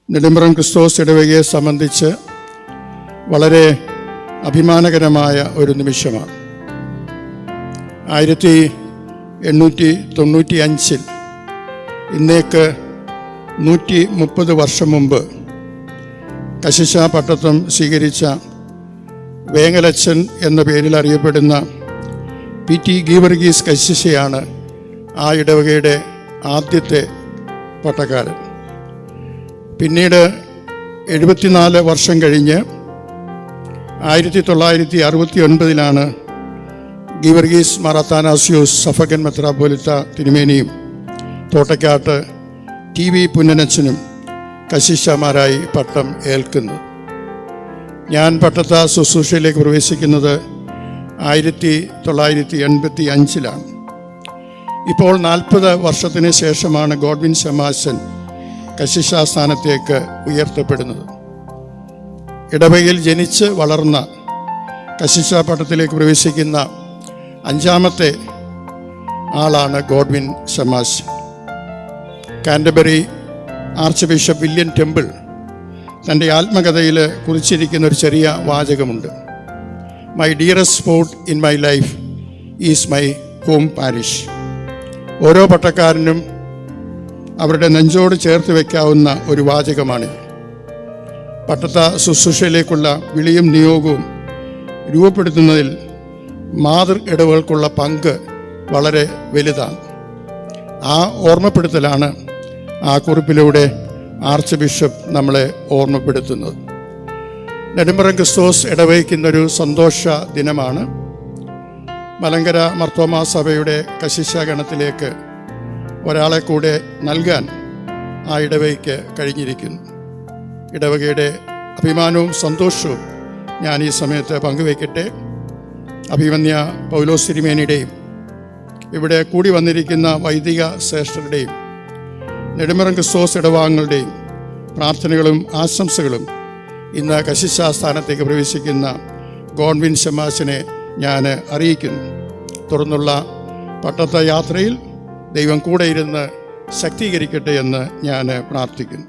നെടുമ്പ്രം ക്രിസ്തോസ് ഇടവകയെ സംബന്ധിച്ച് വളരെ അഭിമാനകരമായ ഒരു നിമിഷമാണ്. 1895 ഇന്നേക്ക് 130 വർഷം മുമ്പ് കശിശ പട്ടത്വം സ്വീകരിച്ച വേങ്ങലച്ചൻ എന്ന പേരിൽ അറിയപ്പെടുന്ന PT ഗീവർഗീസ് കശിശയാണ് ആ ഇടവകയുടെ ആദ്യത്തെ പട്ടക്കാരൻ. പിന്നീട് 74 വർഷം കഴിഞ്ഞ് 1969 ഗീവർഗീസ് മാർ അത്താനാസ്യോസ് സഫകൻ മെത്രാപ്പോലിത്ത തിരുമേനിയും തോട്ടയ്ക്കാട്ട് TV പുന്നനച്ചനും കശിശമാരായി പട്ടം ഏൽക്കുന്നത്. ഞാൻ പട്ടത്ത ശുശ്രൂഷയിലേക്ക് പ്രവേശിക്കുന്നത് 1985 ഇപ്പോൾ 40 വർഷത്തിന് ശേഷമാണ് ഗോഡ്വിൻ ശമാശൻ കശിശ സ്ഥാനത്തേക്ക് ഉയർത്തപ്പെടുന്നത്. ഇടവകയിൽ ജനിച്ച് വളർന്ന കശിശ പട്ടത്തിലേക്ക് പ്രവേശിക്കുന്ന 5ാമത്തെ ആളാണ് ഗോഡ്വിൻ ശമാശൻ. Canterbury archbishop William Temple തൻ്റെ ആത്മകഥയിൽ കുറിച്ചിരിക്കുന്ന ഒരു ചെറിയ വാചകമുണ്ട്. My dearest spot in my life is my home parish. ഓരോ പട്ടക്കാരനും അവരുടെ നെഞ്ചോട് ചേർത്ത് വയ്ക്കാവുന്ന ഒരു വാചകമാണ്. പട്ടത്ത ശുശ്രൂഷയിലേക്കുള്ള വിളിയും നിയോഗവും രൂപപ്പെടുത്തുന്നതിൽ മാതൃ ഇടവുകൾക്കുള്ള പങ്ക് വളരെ വലുതാണ്. ആ ഓർമ്മപ്പെടുത്തലാണ് ആ കുറിപ്പിലൂടെ ആർച്ച് ബിഷപ്പ് നമ്മളെ ഓർമ്മപ്പെടുത്തുന്നത്. നെടുമ്പ്രം ക്രിസ്തോസ് ഇടവയ്ക്കുന്നൊരു സന്തോഷ ദിനമാണ്. മലങ്കര മർത്തോമാ സഭയുടെ കശിശ ഗണത്തിലേക്ക് ഒരാളെ കൂടെ നൽകാൻ ആ ഇടവയ്ക്ക് കഴിഞ്ഞിരിക്കുന്നു. ഇടവകയുടെ അഭിമാനവും സന്തോഷവും ഞാൻ ഈ സമയത്ത് പങ്കുവയ്ക്കട്ടെ. അഭിമന്യ പൗലോസ് തിരുമേനിയുടെയും ഇവിടെ കൂടി വന്നിരിക്കുന്ന വൈദിക ശ്രേഷ്ഠരുടെയും നെടുമ്പ്രം ക്രിസ്തോസ് ഇടവാങ്ങളുടെയും പ്രാർത്ഥനകളും ആശംസകളും ഇന്ന് കശിശ സ്ഥാനത്തേക്ക് പ്രവേശിക്കുന്ന ഗോഡ്വിൻ ശമാശനെ ഞാൻ അറിയിക്കുന്നു. തുടർന്നുള്ള പട്ടത്ത യാത്രയിൽ ദൈവം കൂടെ ഇരുന്ന് ശക്തീകരിക്കട്ടെ എന്ന് ഞാൻ പ്രാർത്ഥിക്കുന്നു.